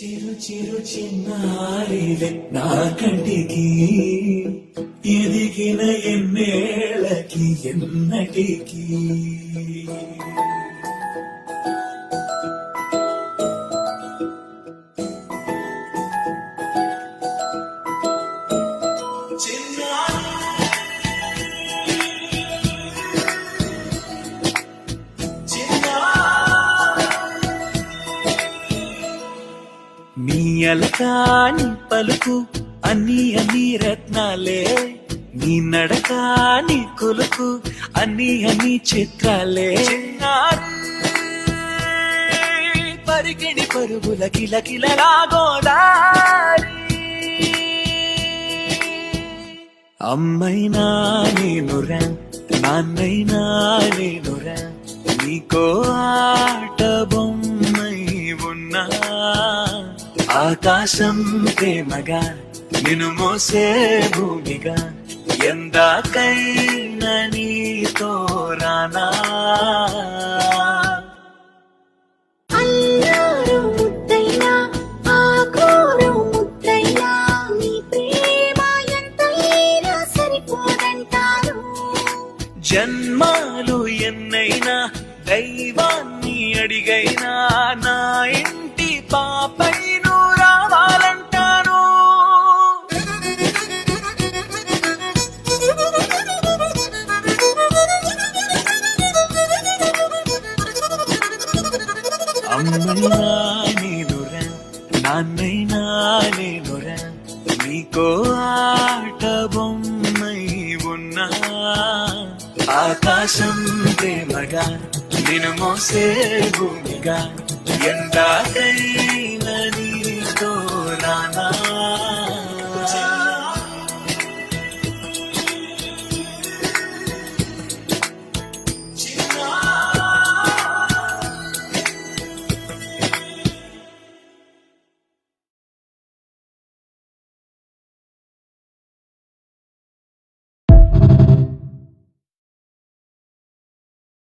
చిరు చిరు చిన్నారివే నా కంటికి ఎదిగిన ఎన్నేళ్ళకి ఎన్నటికి నీ అలకాని పలుకు అన్ని రత్నాలే, నీ నడకాని కొలుకు అన్ని చిత్రాలే. పరికిణి పరుగుల కిలకిలలా గోదారి, అమ్మైనా నేనురా నాన్నైనా నేనురా, నీకో ఆట బొమ్మై ఉన్నా. ఆకాశం ప్రేమగా నిన్ను మోసే భూమిగా, ఎందాకైనా నీతో రానా. జన్మాలు ఎన్నైనా దైవాన్ని అడిగైనా నా ఇంటి పాపై నువ్వు రావాలంటాను. అమ్మైనా నేనురా నాన్నైనా నేనురా, నీకో ఆట బొమ్మై ఉన్నా. ఆకాశం ప్రేమగా నిన్ను మోసే భూమిగా, ఎందాకై